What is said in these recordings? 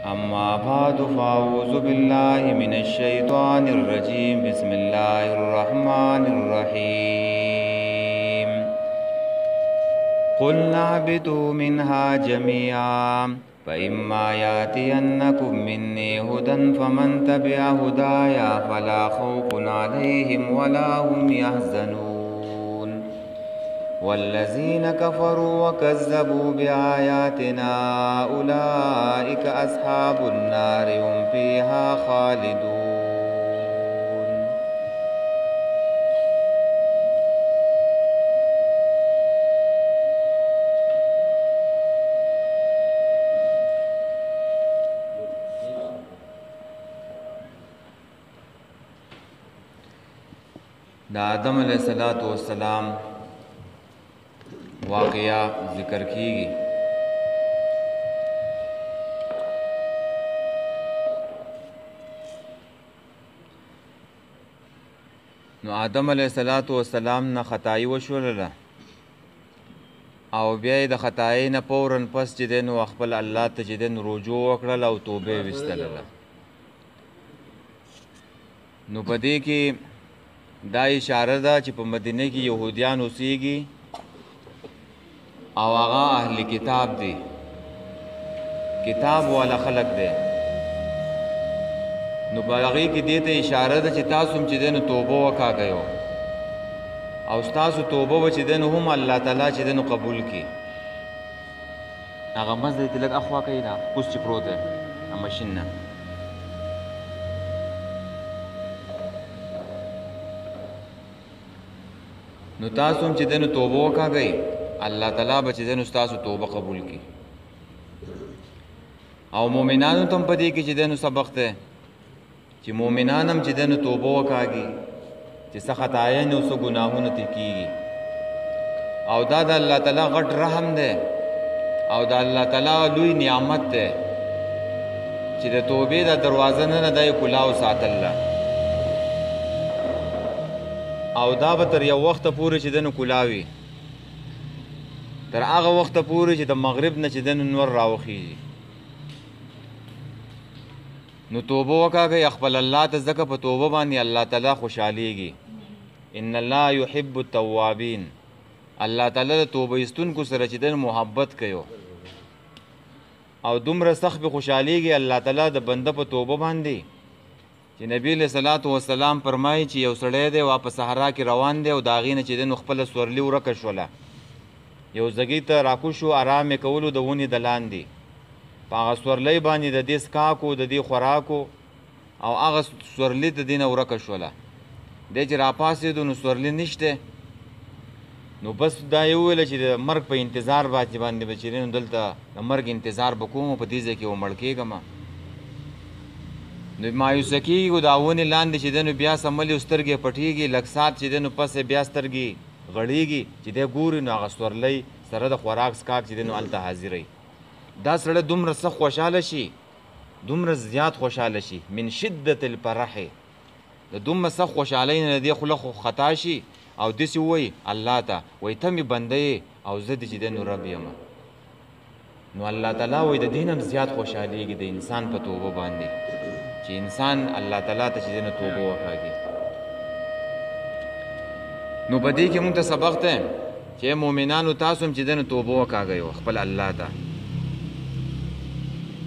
أما بعد فأعوذ بالله من الشيطان الرجيم بسم الله الرحمن الرحيم قلنا اهبطوا منها جميعا فإما يأتينكم مني هدى فمن تبع هدايا فلا خوف عليهم ولا هم يحزنون والذين كفروا وكذبوا بآياتنا أولئك أصحاب النار هم فيها خالدون. دا آدم علیہ السلام واقعہ ذکر کیږي. نو آدم علیہ السلام نه خطایی وشولله او بیا د خطایی نه فورا پس چې دی نو خپل الله ته چې دی نو رجوع وکړله او توبه ویستلله. نو په دې کې دا اشاره ده چې په مدینه کې یهودیان اوسیږي او هغه اهل کتاب دی، کتاب والا خلق دی. نو په هغې کې دې ته اشاره ده چې تاسو هم چې دی نو توبه وکاږئ او ستاسو توبه به چې دی نو هم الله تعالی چې دی نو قبول کړي. هغه مزد یې لږ اخوا کوي دا کوس چې پروت دی مشین نه. نو تاسو هم چې دی نو توبه وکاږئ، الله تعالی به چې دی نو ستاسو توبه قبول کړي. او مؤمنانو ته هم په دې کې چې دی نو سبق دی چې مؤمنان هم چې دی نو توبه وکاږي چې څه خطایانې او څه ګناهونه ترې کېږي. او دا د الله تعالی غټ رحم دی او د الله تعالی لوی نعمت دی چې د توبې د دروازه نه دی کلاو ساتله او دا به تر یو وخته پورې چې دی نو کلاوي، تر هغه وخته پورې چې د مغرب نه چې دی نو نور راوخیږي. نو توبه وکاږئ خپل الله ته، ځکه په توبه باندې الله تعالی خوشحالیږي. ان الله يحب التوابین، الله تعالی د توبه ایستونکو سره چې دی محبت کوي او دومره سخت به خوشحالیږي الله تعالی د بنده په توبه باندې چې نبی علیہ الصلوۃ والسلام فرمایي چې یو سړی دی په صحرا کې روان دی او د هغې نه چې دی نو خپله سورلي ورکه شوله، یو ځګۍ ته راکوشو آرام یې کولو د ونې د لاندې، په هغه سورلۍ باندې د دې څکاکو د دې خوراکو او هغه سورلي د دې نه ورکه شوله. دی چې راپاڅېدو نو سورلي نشته، نو بس دا یې وویله چې د مرګ په انتظار باندې به چې دی نو دلته د مرګ انتظار به کوم په دې ځای کې ومړ کېږم. نو مایوسه کېږي دا ونې لاندې چې دی نو بیا سملي سترګې پټېږي، لږ ساعت چې دی نو پسې بیا سترګې غړېږي چې دی ګوري نو هغه سورلی سره د خوراک څکاک چې دی نو هلته حاضروي. دا سړی دومره سخت خوشحاله شي، دومره زیات خوشحاله شي من شدت الفرح، د دومره سخت خوشحالۍ نه د دې خوله خطا شي او داسې ووایي الله ته وایي ته مې بنده یې او زه دې چې دی نو رب یم. نو الله تعالی وایي د دې نه هم زیات خوشحالېږي د انسان په توبه باندې چې انسان الله تعالی ته چې دی نو توبه وکاږي. نو په دې کې مونږ ته سبق دی چې مؤمنانو تاسو هم چې دی نو توبه وکاږئ خپل الله ته.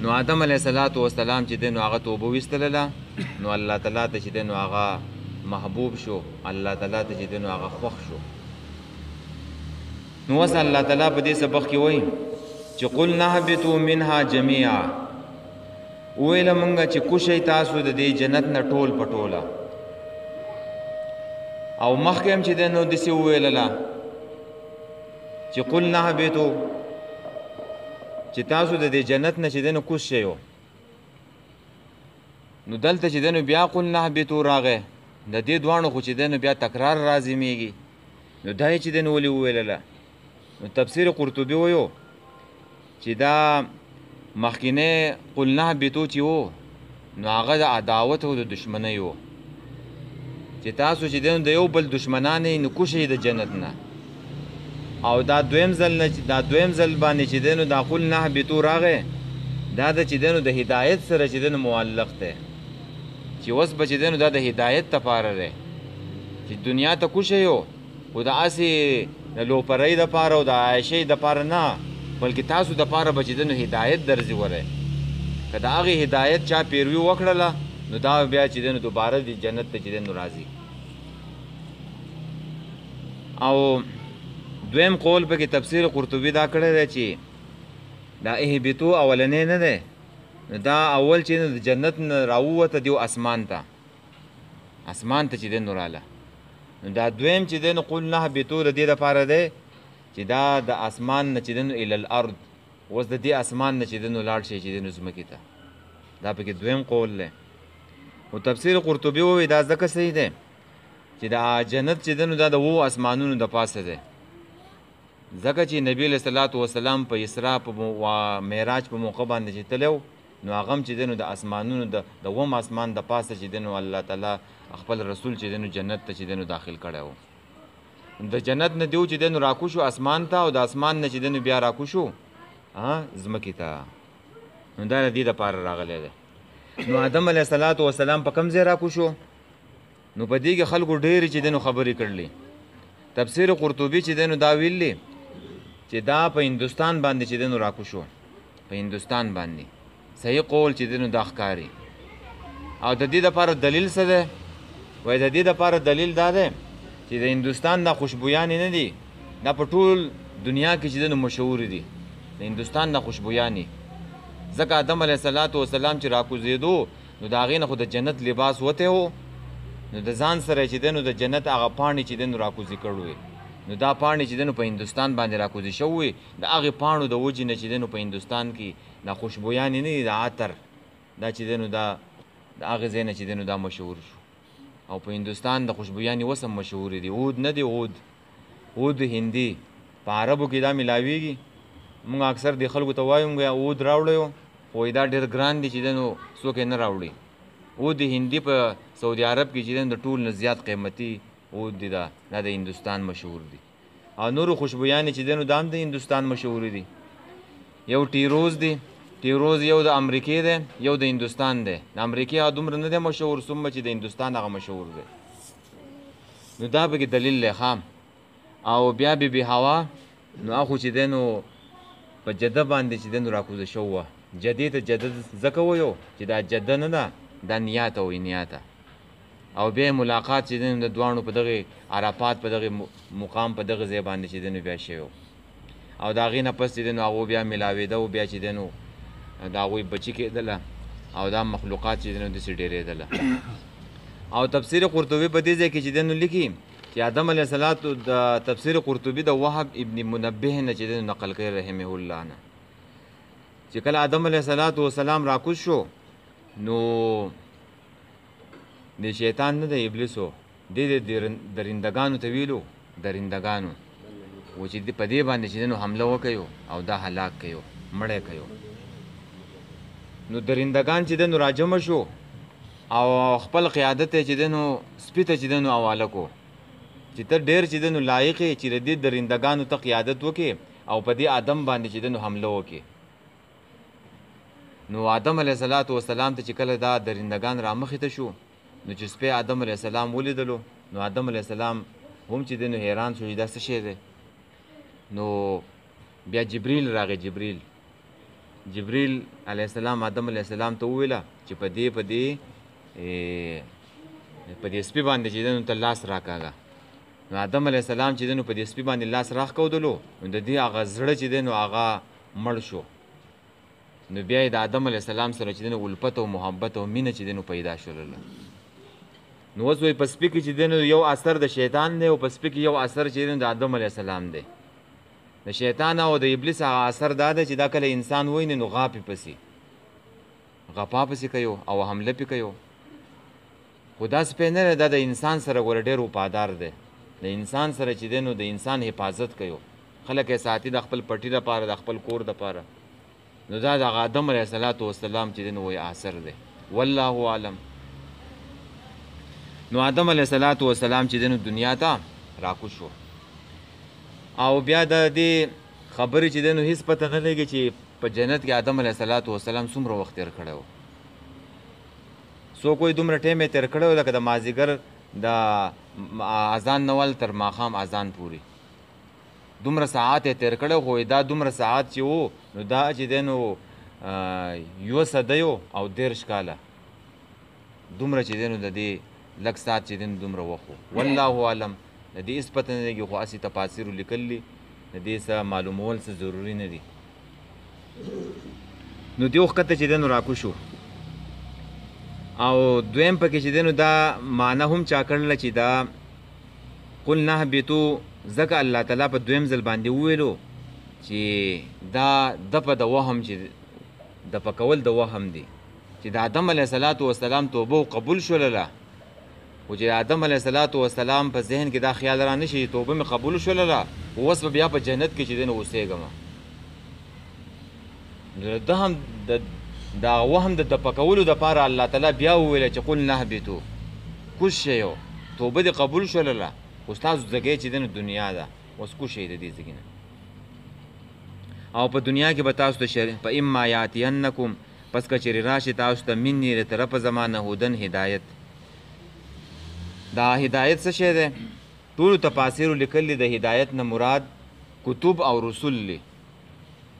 نو آدم علیه السلام چې دی نو هغه توبه ویستلله، نو الله تعالی ته چې دی نو هغه محبوب شو، الله تعالی ته چې دی نو هغه خوښ شو. نو اوس الله تعالی په دې سبق کې وایي چې قلنا اهبطوا منها جمیعا، وویله مونږه چې کوشئ تاسو د دې جنت نه ټول په ټوله. او مخکې هم چې دی نو داسې وویلله چې قلنا اهبطوا چې تاسو د دې جنت نه چې دی نو کوز شئ. نو دلته چې دی نو بیا قلنا اهبطوا راغی، د دې دواړو خو چې دی نو بیا تکرار لازمیږي. نو دا یې چې دی نو ولې وویلله؟ نو تفسیر قرطبي ویو چې دا مخکینی قلنا اهبطوا چې و نو هغه د عداوت او د دشمنۍ و چې تاسو چې دی نو د یو بل دشمنان یې نو کوشئ د جنت نه. او دا دویم ځل باندې چې دی نو دا قلنا اهبطوا راغی دا د چې دی نو د هدایت سره چې دی نو معلق دی چې اوس به چې دی نو دا د هدایت دپاره دی چې دنیا ته کوشئ یو خو د هسې د لوپرۍ دپاره او د عایشۍ دپاره نه بلکې تاسو دپاره به چې دی نو هدایت درځي وری که د هغې هدایت چا پیروي وکړله نو دا بیا چې دی نو دوباره د جنت ته چې دی نو راځي او دویم قول پکې تفسیر قرطبي دا کړی دی چې دا اهبطو اولنی نه دی دا اول چې د جنت نه راووته دیو اسمان ته چې دی نو راله نو دا دویم چې دی نو قل نه اهبطو د دې دپاره دی چې دا د اسمان نه چې دی نو الی الارض اوس د دې اسمان نه چې دی نو لاړ شي چې دی نو ځمکې ته دا پکې دویم قول دی خو تفسیر قرطبي ووایي دا ځکه صحیح دی چې دا جنت چې دی نو دا د 7 اسمانونو د پاسه دی ځکه چې نبی علیه صلات وسلام په اسراء په معراج په موقع باندې چې تللی نو هغه هم چې دی نو د اسمانونو د 7 اسمان د پاسه چې دی نو الله تعالی خپل رسول چې دی نو جنت ته چې دی نو داخل کړی و د جنت نه دیو چې دی نو راکو شو اسمان ته او د اسمان نه چې دی نو بیا راکو شو ځمکې ته نو دا د دې دپاره راغلی دی نو آدم علیه صلات وسلام په کوم ځای راکو شو نو په دې کې خلکو ډېرې چې دی نو خبرې کړلې تفسیر قرطبي چې دی نو دا ویلي چې دا په هندوستان باندې چې دی نو راکو شو په هندوستان باندې صحیح قول چې دی نو دا ښکاري او د دې دپاره دلیل څه دی وایي د دې دپاره دلیل دا دی چې د هندوستان دا خوشبویانې نه دي دا په ټول دنیا کې چې دی نو مشهور دي د هندوستان دا خوشبویانې ځکه آدم علیه صلات وسلام چې راکوزېدو نو د هغې نه خو د جنت لباس وتی و نو د ځان سره چې دی نو د جنت هغه پاڼې چې دی نو راکوزي کړی نو دا پاڼې چې دی نو په هندوستان باندې راکوزي شوي د هغې پاڼو د وجې نه چې دی نو په هندوستان کې دا خوشبویانې نه دي د عطر دا چې دی نو دا د هغې ځای نه چې دی نو دا مشهور شو او په هندوستان د خوشبویانې اوس هم مشهورې دي عود نه دی عود هندي په عربو کې دا ملاویږي موږ اکثر د خلکو ته وایو موږ عود راوړی خو دا ډېر ګران دی چې دی نو څوک یې نه راوړي عود هندي په سعودي عرب کې چې دی د ټول نه زیات قیمتي عود دی دا د هندوستان مشهور دي او نورو خوشبویانې چې دی نو دا هم د هندوستان مشهورې دي یو ټیروز دی ټیروز یو د امریکې دی یو د هندوستان دی د امریکې هغه دومره نه دی مشهور څومره چې د هندوستان هغه مشهور دی نو دا پکې دلیل دی ښه او بیا بی هوا نو هغه خو چې دی نو په جده باندې چې دی نو راکوزه شوی وه جدې ته جده ځکه ویو چې دا جده نه ده دا نیاته وایي نیاته او بیا ملاقات چې دی نو د دواړو په دغې عرفات په دغې مقام په دغه ځای باندې چې دی نو بیا شوی او د هغې نه پس چې دی نو هغو بیا ملاوېده و بیا چې دی نو د هغوی بچي کېدله او دا مخلوقات چې دی نو داسې ډېرېدله او تفسیر قرطبي په دې ځای کې چې دی نو لیکي چې آدم علیه السلام د تفسیر قرطبي د وهب ابن منبه نه چې دی نو نقل کوي رحمه الله نه چې کله آدم علیه السلام راکوز شو نو د شیطان نه د ابلیسو د درندګانو ته ویلو درندګانو و چې په دې باندې چې نو حمله وکړو او دا هلاک کړو مړی کړو نو درندګان چې نو راجمع شو او خپل قیادت چې نو سپي ته چې نو حواله کو چې ته ډېر چې نو لایق یې چې د دې درندګانو ته قیادت وکړې او په دې آدم باندې چې نو حمله وکړې نو آدم علیه السلام ته چې کله دا درندګان رامخې ته شو نو چې سپی آدم علیه السلام ولیدلو نو آدم علیه السلام هم چې دی نو حیران شو چې دا څه شی دی نو بیا جبریل راغی جبریل علیه السلام آدم علیه السلام ته وویله چې په دې سپي باندې چې دی نو ته لاس راکاږه نو آدم علیه السلام چې دی نو په دې سپي باندې لاس راښکودلو نو د دې هغه زړه چې دی نو هغه مړ شو نو بیا یې د آدم علیه السلام سره چې دی نو الفت او محبت او مینه چې دی نو پیدا شولله نو اوس وایي په سپي کې چې دی نو یو اثر د شیطان دی او په سپي کې یو اثر چې دی نو د آدم علیه السلام دی د شیطان او د ابلیس هغه اثر دا دی چې دا کله انسان وویني نو غا غپا پسې کوي او حمله پې کوي خو دا سپی نه دی دا د انسان سره ګوره ډېر وفادار دی د انسان سره چې دی نو د انسان حفاظت کوي خلک یې ساتي د خپل پټي دپاره د خپل کور دپاره نو دا د آدم علیه السلام چې دی نو وایي اثر دی والله عالم نو آدم علیه السلام چې دی نو دنیا ته راکوز شو او بیا د دې خبرې چې دی نو هېڅ پته نه لګي چې په جنت کې آدم علیه السلام څومره وخت تېر کړی و. څوک وایي دومره ټایم یې تېر کړی و لکه د مازدیګر د اذان نه ول تر ماښام اذان پورې دومره ساعت یې تېر کړی. خو دا دومره ساعت چې و نو دا چې دی نو 1 صدۍ او 13 کاله دومره چې دی نو د دې لږ ساعت چې دی نو دومره وخت و. والله اعلم د دې هېڅ پته نه لګي، خو هسې تفاسیرو لیکلي د دې څه معلومول څه ضروري نه دي. نو دې وخته چې دی نو راکوشو او دویم پکې چې دی نو دا معنی هم چا کړله چې دا قلنا اهبطوا ځکه الله تعالی په دویم ځل باندې وویلو چې دا دپه د وهم چې دپه کول د وهم دی چې د آدم علیه السلام توبه قبول شولله، خو چې آدم علیه السلام په ذهن کې دا خیال را نشي توبه مې قبول شولله اوس به بیا په جنت کې چې دی نو اوسېږم. ده هم دا وهم د دپه کولو دپاره الله تعالی بیا وویله چې قلنا اهبطوا کوز شئ توبه دې قبول شولله، خو ستاسو ځګی چې دی نو دنیا ده، اوس کوز شئ د دې ځګي نه. او په دنیا کې به تاسو ته فاما یاتینکم پس که چېرې راشي تاسو ته مني له طرفه زما نه هدن هدایت. دا هدایت څه شی دی؟ ټولو تفاسیرو لیکلي د هدایت نه مراد کتب او رسول دي.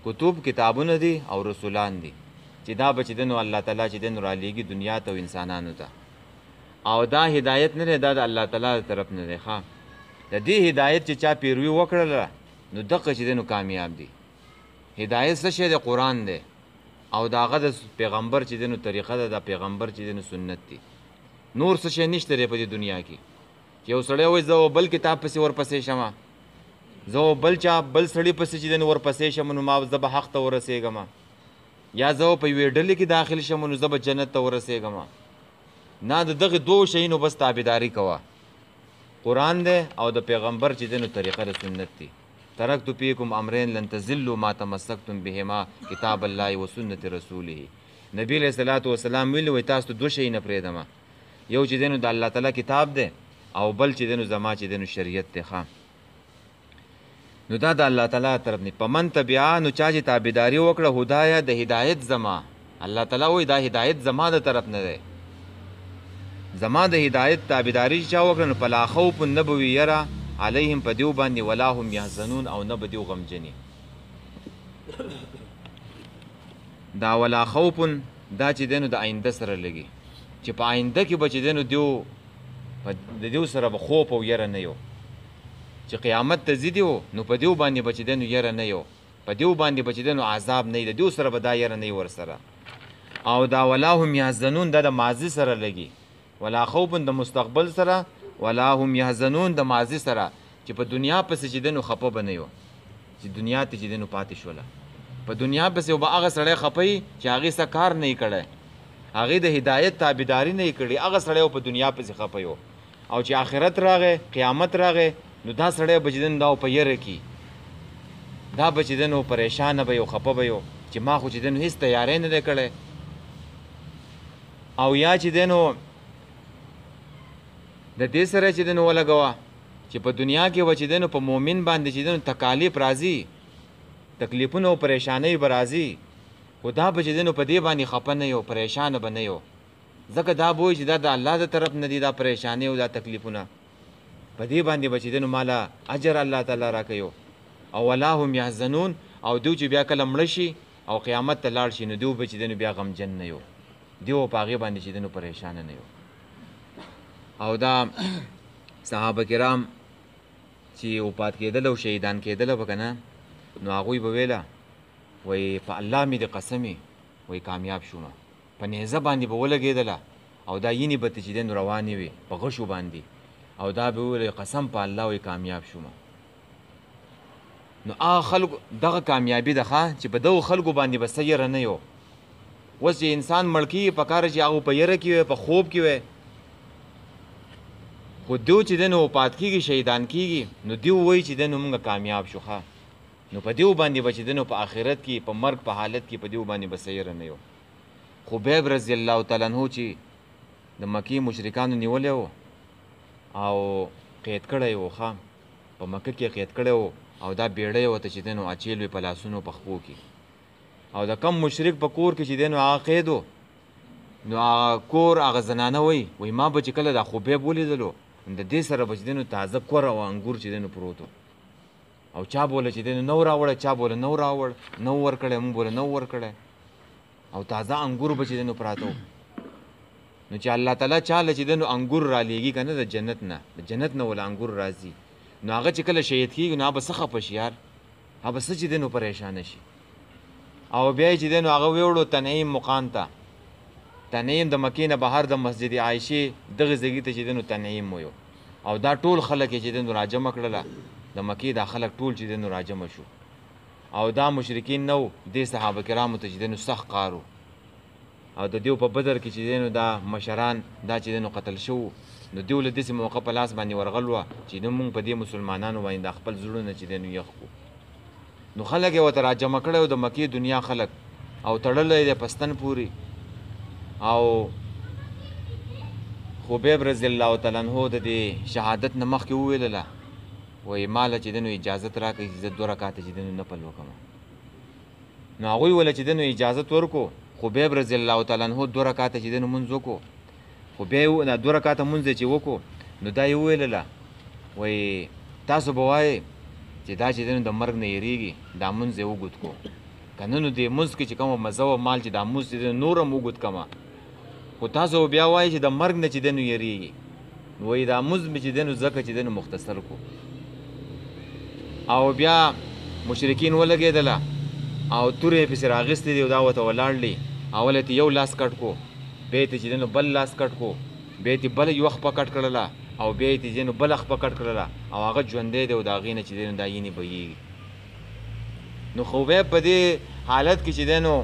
کتب کتابونه دي او رسولان دي چې دا به چې دی نو الله تعالی چې دی نو رالیږي دنیا ته او انسانانو ته. او دا هدایت نه دی، دا د الله تعالی د طرف نه دی. ښه د دې هدایت چې چا پیروي وکړله نو دقه چې دی نو کامیاب دي. هدایت څه شی دی؟ قرآن دی او د هغه د پیغمبر چې دی نو طریقه ده، د پیغمبر چې دی نو سنت دی. نور څه شی نشته دی په دې دنیا کې چې یو سړی وایي زه بل کتاب پسې ورپسې شمه، زه بل سړي پسې چې دی نو ورپسې شم نو ما زه به حق ته ورسېږم، یا زه په یوې ډلې کې داخل شم نو زه به جنت ته ورسېږم. نه، د دغې دوو شیونو بس تابعداري کوه، قرآن دی او د پیغمبر چې دی نو طریقه د سنت دی. ترکت فیکم امرین لن تضلوا ما تمسکتم بهما کتاب الله و سنت رسوله. نبی علیہ الصلوۃ والسلام ویلي وایي تاسو ته 2 شی نه پرېږدم، یو چې دی نو د الله تعالی کتاب دی او بل چې دی نو زما چې دی نو شریعت دی. ښه نو دا د الله تعالی طرف نه پمن تبعا نو چا چې تابعداري وکړه هدایه د هدایت زما، الله تعالی وایي دا هدایت زما د طرف نه دی. زما د هدایت تابعداري چا وکړه نو فلا خوف نه به وي یره علیهم په دیو باندې ولا هم یحزنون او نه به دیو غمجنې. دا ولا خوف دا چې دی نو د آینده سره لګي چې په آینده کې به چې دی نو د دیو سره به خوف او یره نه یو چې قیامت ته ځي دیو نو په دیو باندې به چې دی نو یره نه یو، په دیو باندې به چې دی نو عذاب نه یي، د دیو سره به دا یره نه یي ورسره. او دا ولا هم یحزنون دا د ماضي سره لګي، ولا خوف د مستقبل سره، ولا هم یحزنون د ماضي سره چې په دنیا پسې چې دی نو خفه به نه یو چې دنیا ته چې دی نو پاتې شوله. په دنیا پسې به هغه سړی خفه وي چې هغې څه کار نه یې کړی، هغې د هدایت تابعداري نه یې کړې، هغه سړی په دنیا پسې خفه یو. او چې آخرت راغی قیامت راغی نو دا سړی به چې دی نو دا په یره کې دا به چې دی نو پریشانه به یو، خفه به یو چې ما خو چې دی نو هېڅ تیاری نه دی کړی. او یا چې دی نو د دې سره چې دی نو ولګوه چې په دنیا کې به چې دی نو په مؤمن باندې چې دی نو تکالیف راځي، تکلیفونه او پریشانۍ به راځي، خو دا به چې دی نو په دې باندې خفه نه یو، پریشانه به نه یو، ځکه دا به وایي چې دا د الله د طرف نه دي دا پریشانۍ او دا تکلیفونه، په دې باندې به چې دی نو ماله اجر الله تعالی راکوي. او ولا هم یحزنون او دیو چې بیا کله مړه شي او قیامت ته لاړ شي نو دیو به چې دی نو بیا غمجن نه یو، دیو په هغې باندې چې دی نو پریشانه نه یو. او دا صحابه کرام چې وفات کېدل او شهیدان کېدل به که نه نو هغوی به ویله وایي په الله مې د قسمې وایي کامیاب شومه، په نیزه باندې به ولګېدله او دا یینې به چې دی نو روانې وي په غشو باندې، او دا به وویل قسم په الله وایي کامیاب شومه. نو هغه خلکو دغه کامیابي ده ښه چې په دغو خلکو باندې به څه یره نه یو. اوس چې انسان مړ کېږي پکار چې هغه په یره کې وی، په خوب کې وی، خو دیو چې دی نو وفات کېږي شهیدان کېږي نو دیو وایي چې دی نو موږ کامیاب شو. ښه نو په دیو باندې به چې دی نو په آخرت کې په مرګ په حالت کې په دیو باندې به څه یره نه یو. خبیب رضی الله تعالی عنه چې د مکې مشرکانو نیولی و او قید کړی و، ښه په مکه کې قید کړی و او دا بیړۍ ورته چې دی نو اچیل وي په لاسونو په خپو کې. او د کم مشرک په کور کې چې دی نو هغه قید و نو هغه کور هغه زنانه وایي ما به چې کله دا خبیب ولیدلو د دې سره به چې دی نو تازه کور او انګور چې دی نو پروت او چا بوله چې دی نو نو راوړه چا بوله نو راوړ نو ورکړی مونږ بوله نو ورکړی او تازه انګور به چې دی نو پراته و نو چې الله تعالی چاله چې دی نو انګور رالیږي که نه د جنت نه د جنت نه وله انګور راځي نو هغه چې کله شهید کېږي نو هغه به څه خفه شي یار هغه به څه چې دی نو پریشانه شي او بیا چې دی نو هغه ویوړو تنعیم مقام ته تنعیم د مکې نه بهر د مسجد عایشې دغه ځایګي ته چې دی نو تنعیم ویو او دا ټول خلک یې چې دی نو راجمع کړله د مکې دا خلک ټول چې دی نو راجمع شو او دا مشرکین نو دې صحابه کرامو ته چې دی نو سخت قار او د دیو په بدر کې چې دی نو دا مشران دا چې دی نو قتل شو نو دیو له داسې موقع په لاس باندې ورغل وه چې نو مونږ په دې مسلمانانو باندې دا خپل زړونه چې دی نو یخ کړو نو خلک یې ورته راجمع کړی او د مکې دنیا خلک او تړلی دی پستن پورې او خبیب رضی الله تعالی عنہ د دې شهادت نه مخکې وویلله وایي ماله چې دی نو اجازت راکړئ چې زه 2 رکاته چې دی نو نفل وکړم نو هغوی وله چې دی نو اجازت ورکړو خبیب رضی الله تعالی عنہ 2 رکاته چې دی نو مونځ وکړو خو بیا یې 2 رکاته مونځ چې وکړو نو دا یې وویلله وایي تاسو به وایئ چې دا چې دی نو د مرګ نه یېرېږي دا مونځ یې وګد کو که نه نو دې مونځ کې چې کومه مزه وه مال چې دا مونځ چې دی نور هم وګد کمه خو تاسو بیا وایئ چې د مرګ نه چې دی نو یېرېږي نو وایي دا مونځ مې چې دی نو ځکه چې دی نو مختصر کو او بیا مشرکین ولګېدله او تورې یې پسې راغېستې دي او دا ورته ولاړلې اول یې یو لاس کټ کو بیا یې چې دی نو بل لاس کټ کو بیا یې بله یوه خپه کټ کړله او بیا یې چې نو بله خپه کټ کړله او هغه ژوندی دی او د هغې نه چې دی نو دا وینې بهیږي نو خبیب په دې حالت کې چې دی نو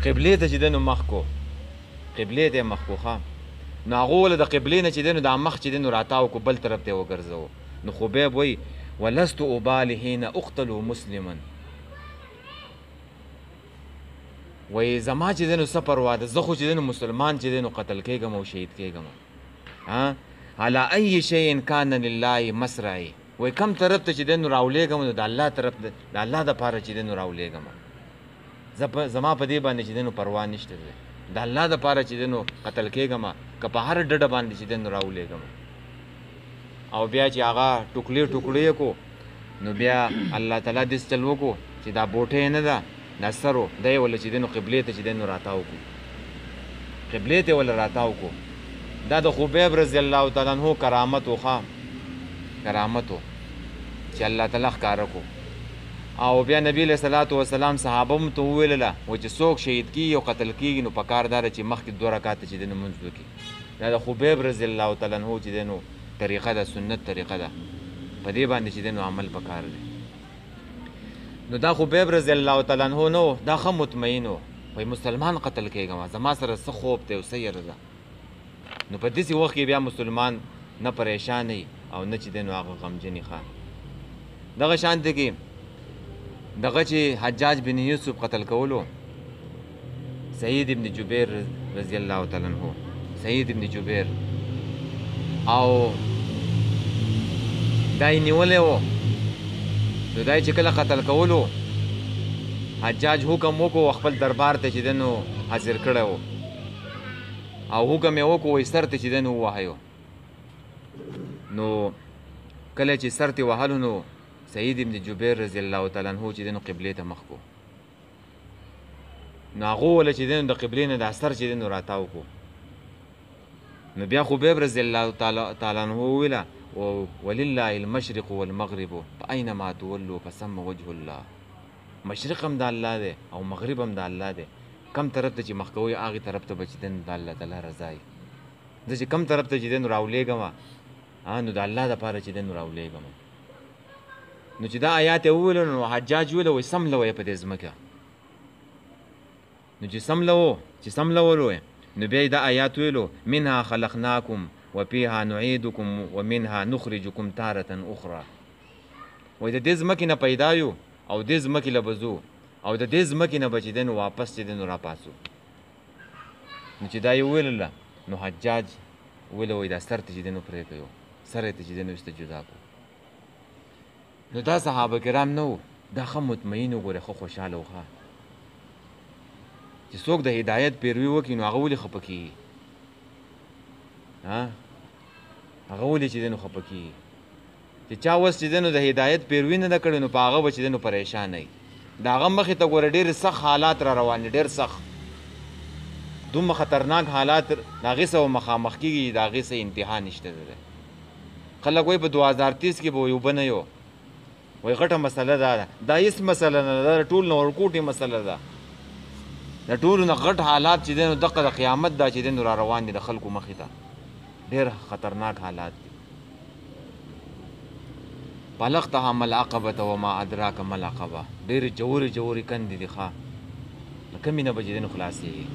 قبلې ته چې دی نو مخ کو قبلې ته یې مخ کو ښه نو هغه وله د قبلې نه چې دی نو دا مخ چې دی نو راتاو کو بل طرف ته یې وګرځوو نو خبیب وایي ولست ابالي حين اقتل مسلما وایي زما چې دی نو څه پروا ده زه خو چې دی نو مسلمان چې دی نو قتل کېږم او شهید کېږم على اي شيء كان لله مسرعي وای کم طرف ته چې دی نو راولېږم نو د الله طرف د الله دپاره چې دی نو راولېږم زما په دې باندې چې دی نو پروا نشته دی د الله دپاره چې دی نو قتل کېږم که په هر ډډه باندې چې دی نو راولېږم او بیا چې هغه ټوکړې ټوکړې کو نو بیا الله تعالی داسې چل وکړو چې دا بوټۍ نه ده دا سر و دی یې وله چې دی نو قبلې ته چې دی نو راتاو کړو قبلې ته یې وله راتاو کړو دا د خبیب رضی الله تعالی عنہ کرامت و کرامت و چې الله تعالی ښکاره کو او بیا نبی علیه صلات وسلام صحابه هم ته وویلله و چې څوک شهید کېږي او قتل کېږي نو پکار دا ده چې مخکې 2 رکاته چې دی نو لمونځ وکړي دا د خبیب رضی الله تعالی عنہ چې دی نو طریقه ده سنت طریقه ده په دې باندې چې دی نو عمل پکار دی نو دا خبیب رضی الله تعالی عنہ نو دا ښه مطمئن و وایي مسلمان قتل کېږم زما سره څه خوب دی او څه یره ده نو په داسې وخت کې بیا مسلمان نه پریشان او نه چې دی نو هغه غمجن ښه دغه شانته کې دغه چې حجاج بن یوسف قتل کولو سعید ابن جبیر رضی الله تعالی عنہ سعید ابن جبیر او دا یې نیولی و نو دا یې چې کله قتل کولو حجاج حکم وکړو خپل دربار ته چې دی نو حاضر کړی و او حکم یې وکړو وایي سر ته چې دی نو ووهیو نو کله چې سر ته وهلو نو سعید ابن جبیر رضی الله تعالی عنہ چې دی نو قبلې ته مخ کو نو هغو وله چې دی نو د قبلې نه دا سر چې دی نو راتاو کو نو بیا خبیب رضی الله تعالی عنہ وویله ولله المشرق والمغرب فاینما تولوا فثم وجه الله مشرق هم د الله دی او مغرب هم د الله دی کم طرف ته چې مخ کوئ هغې طرف ته به چې دی نو د الله تعالی رضا وي زه چې کم طرف ته چې دی نو راولېږم نو د الله دپاره چې دی نو راولېږم نو چې دا آیات یې وویلو نو حجاج ویله وایي سمله وایه په دې ځمکه نو چې سملولو نو بیا دا آیات ویلو منها خلقناکم وفیها نعیدکم ومنها نخرجکم تارة اخرى وایي د دې ځمکې نه پیدا یو او دې ځمکې له به ځو او د دې ځمکې نه به چې دی نو واپس چې دی نو راپاسو نو چې دا یې وویلله نو حجاج ویله وایي دا سر ته چې دی نو پرې کړو سر یې ته چې دی نو ایسته جدا کړو نو دا صحابه کرام نه وو دا ښه مطمئن وګوره ښه خوشحاله و ښه چې څوک د هدایت پیروي وکړي نو هغه ولې خفه کېږي هغه ولې چې دی نو خفه کېږي چې چا اوس چې دی نو د هدایت پیروي نه ده کړې نو په هغه به چې دی نو پریشانه وي د هغه مخې ته ګوره ډېر سخت حالات را روان دي ډېر سخت دومره خطرناک حالات د هغې سره مخامخ کېږي د هغې سره انتها نشته ده خلک وایي په 2030 کې به وایي اوبه نه یو وایي غټه مسله دا ده دا هېڅ مسله نه ده د ټول نه ورکوټې مسله ده د ټولو نه غټ حالات چې دی نو دغه د قیامت دا چې دی نو را روان دي د خلکو مخې ته ډېر خطرناک حالات دي بلغتها ما العقبة وما أدراك ما العقبة ډېرې جوړې جوړې کندې دي ښه له کمې نه به چې دی نو خلاصېږي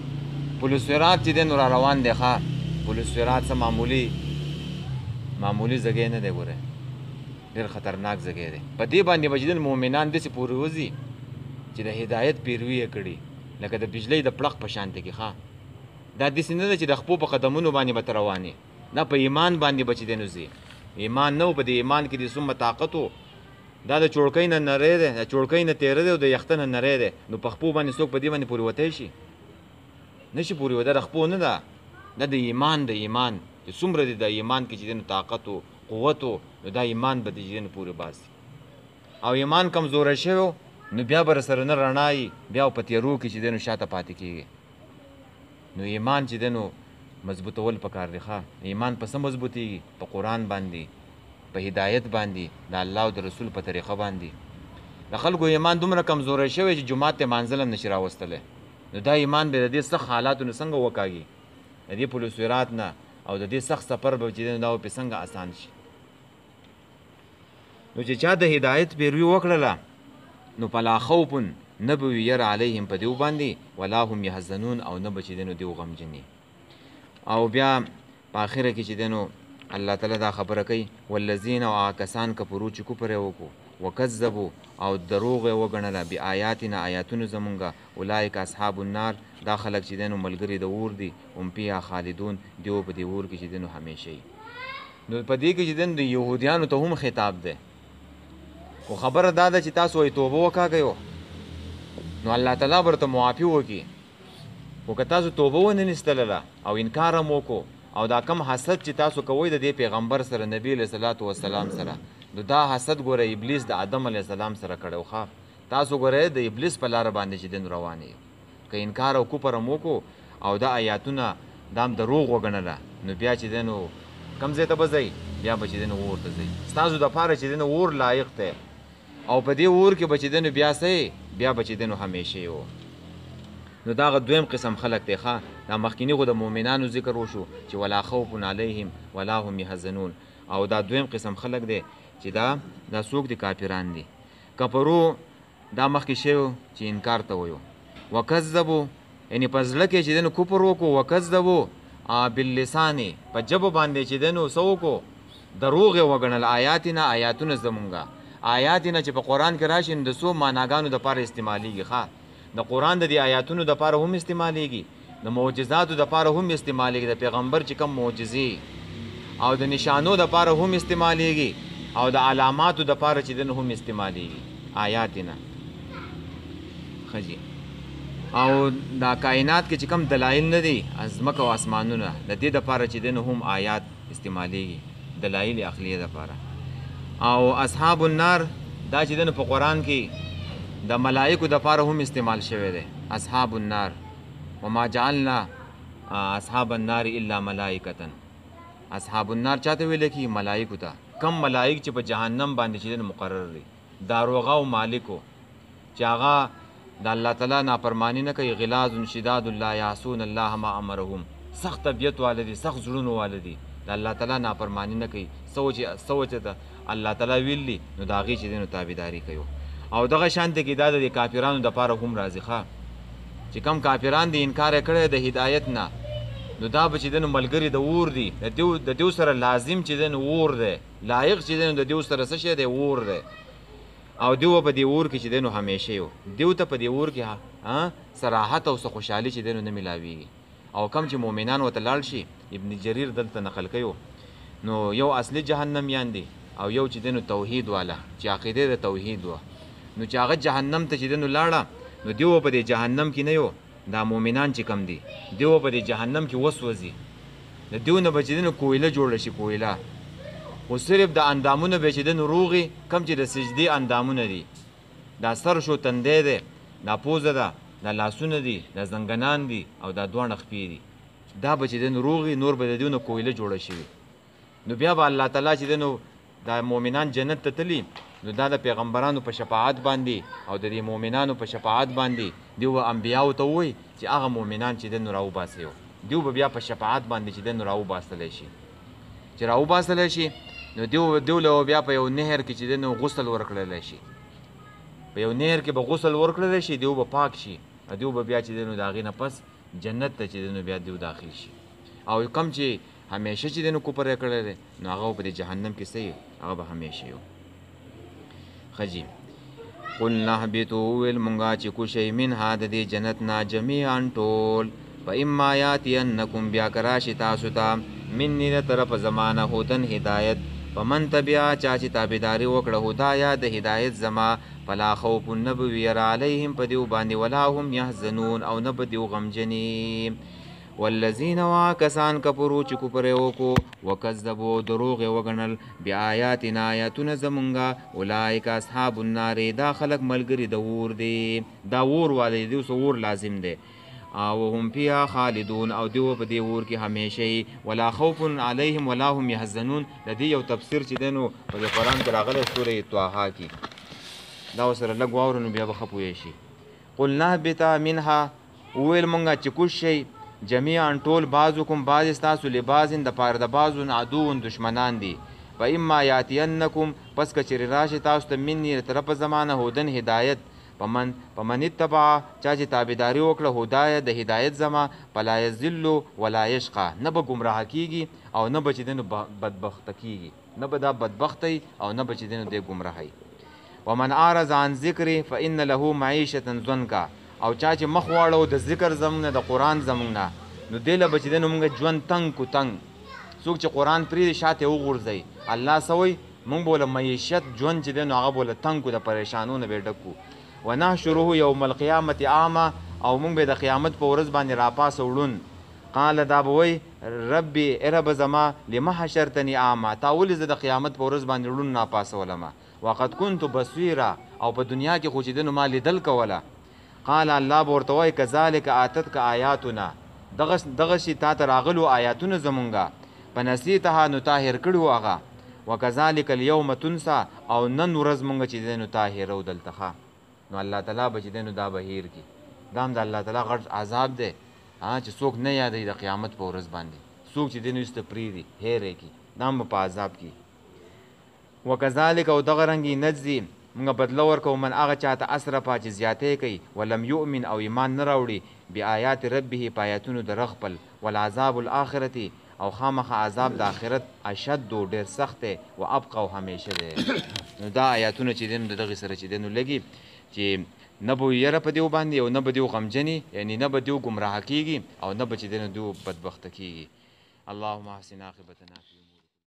پل صراط چې دی نو را روان دی ښه پل صراط څه معمولي ځګی نه دی ګوره ډېر خطرناک ځګی دی په دې باندې به چې دی مؤمنان داسې پورې وځي چې د هدایت پیروي یې کړي لکه د بجلۍ د پړق په شانته کې ښه دا داسې نه ده چې د خپو په قدمونو باندې به ته روانې دا په ایمان باندې به چې دی نو ځي ایمان نه و په دې ایمان کې دې څومره طاقت و دا د چوړکۍ نه نری دی د چوړکۍ نه تېره دی او د یخته نه نری دی نو په خپو باندې څوک په دې باندې پورې وتی شي نه شي پورې وتی د خپو نه ده دا د ایمان چې څومره دی د ایمان کې چې دی نو طاقت و قوت و نو دا ایمان به دې چې دی نو پورې باسي او ایمان کمزوری شوی نو بیا به سره نه رڼا وي بیا په تیرو کې چې دی نو شاته پاتې کېږي نو ایمان چې دی نو مضبوطول پکار دی ښه ایمان په څه مضبوطېږي په قرآن باندې په هدایت باندې د الله او د رسول په طریقه باندې د خلکو ایمان دومره کمزوری شوی چې جومات ته مانځل هم نشي راوستلی نو دا ایمان به د دې سخت حالاتو نه څنګه وکاږي د دې پل صراط نه او د دې سخت سفر به چې دی دا به څنګه اسان شي نو چې چا د هدایت پیروي وکړله نو فلا خوف نه به وي یره علیهم په دیو باندې ولا هم یحزنون او نه به چې دی نو دیو غمجني او بیا په آخره کې چې دی نو الله تعالی دا خبره کوي والذین او هغه کسان کفرو چې کفر یې وکړو وکذبو او دروغ یې وګڼله بآیاتنا آیاتونو زمونږه اولئک اصحاب النار دا خلک چې دی نو ملګري د اور دي هم فیها خالدون دیو په دې اور کې چې دی نو همیشه وي نو په دې کې چې دی نو د یهودیانو ته هم خطاب دی خو خبره دا ده چې تاسو وایي توبه وکاږئ نو الله تعالی به ورته معافي وکړي خو که تاسو توبه ونه نیستلله او انکار هم وکړو او دا کم حسد چې تاسو کوئ د دې پیغمبر سره نبی علیه صلات وسلام سره نو دا حسد ګوره ابلیس د آدم علیه السلام سره کړی ښه تاسو ګوره د ابلیس په لاره باندې چې دی روان یو که انکار او کفر هم وکړو او دا آیاتونه دا هم دروغ وګڼله نو بیا چې دی نو کوم ځای ته به ځئ بیا به چې دی نو اور ته ځئ ستاسو دپاره چې دی نو اور لایق دی او په دې اور کې به چې دی نو بیا څه بیا به چې دی نو همیشه یو نو دا دویم قسم خلق دی ښه دا مخکینی خو د مؤمنانو ذکر وشو چې ولا خوف علیهم ولا هم یحزنون او دا دویم قسم خلق دی چې دا څوک دي کافران دي کفرو دا مخکې شوی چې انکار ته ویو وکذبو یعنې په زړه کې چې دی نو کفر وکړو وکذبو باللسان په ژبه باندې چې دی نو څه وکړو دروغ یې وګڼل آیاتنا آیاتونه زمونږه آیاتنا چې په قرآن کې راشي نو د څو معناګانو دپاره استعمالیږي ښه د قرآن د دې آیاتونو دپاره هم استعمالیږي د معجزاتو دپاره هم استعمالیږي د پیغمبر چې کوم معجزې او د نشانو دپاره هم استعمالیږي او د علاماتو دپاره چې دن هم استعمالیږي آیاتنا خجی او دا کائنات کې چې کوم دلایل نه دي ځمکه او اسمانونه د دې دپاره چې دن هم آیات استعمالیږي دلایل عقلیه دپاره او اصحاب النار دا چې دن په قرآن کې د ملائکو دپاره هم استعمال شوی دی اصحاب النار وما جعلنا اصحاب النار الا ملائکة اصحاب النار چاته ویل کی ملائکو ته کم ملائک چې په جهنم باندې چې مقرر دي داروغه او مالکو چې هغه د الله تعالی نافرمانی نه کوي غلاظ شداد لا یعصون الله ما امرهم سخت طبیعت والدي سخت زړونو والدي د الله تعالی نافرمانی نه کوي سوچ د الله تعالی ویلي نو د هغې چې دی نو تابعداري کوي او دغه شانته کې دا د کافرانو دپاره هم راځي ښه چې کم کافران دي انکار یې کړی د هدایت نه نو دا به چې دی نو ملګري د اور دي د دیو سره لازم چې دی نو اور دی لایق چې دی نو د دیو سره څه شی دی اور دی او دیو په دې اور کې چې دی نو همیشه یو دیو ته په دې اور کې صراحت او څه خوشحالي چې دی نو نه میلاویږي او کم چې مؤمنان ورته لاړ شي ابن جریر دلته نقل کوي نو یو اصلي جهنمیان دي او یو چې دی نو توحید والا چې عقیده د توحید وه نو چې هغه جهنم ته چې دی نو لاړه نو دیو په دې جهنم کې نه یو دا مؤمنان چې کم دي دیو په دې جهنم کې وسوځي د دیو نه به چې دنو کویله جوړه شي کویله خو صرف د اندامونه به چې دنو روغي کم چې د سجدې اندامونه دي دا سر شو تندی دی دا پوزه ده دا لاسونه دي دا زنګنان دي او دا دواړه خپې دي دا به چې دنو روغي نور به د دیو نه کویله جوړه شي نو بیا به الله تعالی چې دنو دا مؤمنان جنت ته تلي نو دا د پیغمبرانو په شفاعت باندې او د دې مؤمنانو په شفاعت باندې دیو انبیاو ته وایي چې هغه مؤمنان چې دنو راوباسي دیو به بیا په شفاعت باندې چې دنو راوباسلی شي چې راوباسلی شي نو دیو له بیا په یو نهر کې چې دنو غسل ورکړلی شي په یو نهر کې به غسل ورکړلی شي دیو به پاک شي دیو به بیا چې دنو د هغې نه پس جنت ته چې دنو بیا دیو داخل شي او کم چې همیشه چې دنو کوپر یې کړی دی نو هغه په دې جهنم کې څه هغه به همیشه یو خجی قلنا اهبطوا ویل مونږه چې کوشئ منها د دې جنت نه جمیعا ټول فاما یاتینکم بیا که راشي تاسو ته مني د طرفه زمانه هدن هدایت فمن تبع چا چې تابعداري وکړه هدایه د هدایت زما فلا خوف نه به ویره علیهم په دیو باندې ولا هم یحزنون او نه به دیو غمجني والذین کسان کفرو چې کفر یې وکړو وکذبو دروغ یې وګڼل بآیاتنا آیاتونه زمونږه اولئک اصحاب النار دا خلک ملګري د اور دی دا اور والی دی اوس اور لازم دی او هم فيها خالدون او دیو په دې اور کې همیشه ولا خوف علیهم ولا هم یحزنون د دې یو تفسیر چې دی نو په دې قرآن کې راغلی سورې طه کې دا ورسره لږ واورو نو بیا به ښه پوهې شي قلنا اهبطا منها وویل مونږه چې کوز شئ جمیعا ټول بعضکم بعض ستاسو لبازن د پاره د بعضو عدو دشمنان دي و اما یاتینکم پس که چېرې راشي تاسو ته مني د طرفه زمانه هدن هدایت پمن اتبع چا چې تابعداري وکړه هدایه د هدایت زما فلا یضل ولا یشقى نه به ګمراه کیږي او نه به چې دنو بدبخته کیږي نه به دا بدبختی او نه به چې دنو دی ګمراهی ومن اعرض عن ذکري فان له معیشة ضنکا او چا چې مخ واړو د ذکر زمونږ نه د قرآن زمونږ نه نو دی له به چې دی نو مونږ ژوند تنګ کو تنګ څوک چې قرآن پرېږدي شاته یې وغورځوي الله څه وایي مونږ به له معیشت ژوند چې دی نو هغه به له تنګ کو د پریشانو نه به یې ډک کو ونحشره یوم القیامة اعمى او مونږ به د قیامت په ورځ باندې راپاسه وړون قال دا به وایي ربي ای رب زما لم حشرتني اعمى تا ولې زه د قیامت په ورځ باندې وړون ناپاسولمه وقد كنت بصیرا او په دنیا کې خو چې دی نو ما لیدل کوله قال الله به ورته وایي کذلک آتتک آیاتنا دغه شي تا ته راغلو آیاتونه زمونږه په نسیتها نو تا هېر کړي وو هغه وکذلک اليوم تنسا او نن ورځ مونږ چې دی نو تا هېرو دلته نو الله تعالی به چې دی نو دا به هېر کړي دا هم د الله تعالی غټ عذاب دی چې څوک نه یادوي د قیامت په ورځ باندې څوک چې دی نو ایسته پرېږدي هېر یې کړي دا هم په عذاب کې وکذلک او دغه رنګې نجزي مونږ بدله ورکوو من هغه چاته اسرفه چې زیاتی کوي ولم یؤمن او ایمان نه راوړي بآیات ربه په آیاتونو د رغ خپل والعذاب الآخرة او خامخه عذاب د آخرت اشد ډېر سخت دی و ابقى او همیشه دی نو دا آیاتونه چې دی نو د دغې سره چې دی نو لګي چې نه به یره په دیو باندې او نه به دیو غمجني یعنې نه به دیو ګمراه کېږي او نه به چې دی نو دیو بدبخته کېږي اللهم احسن عاقبتنا فی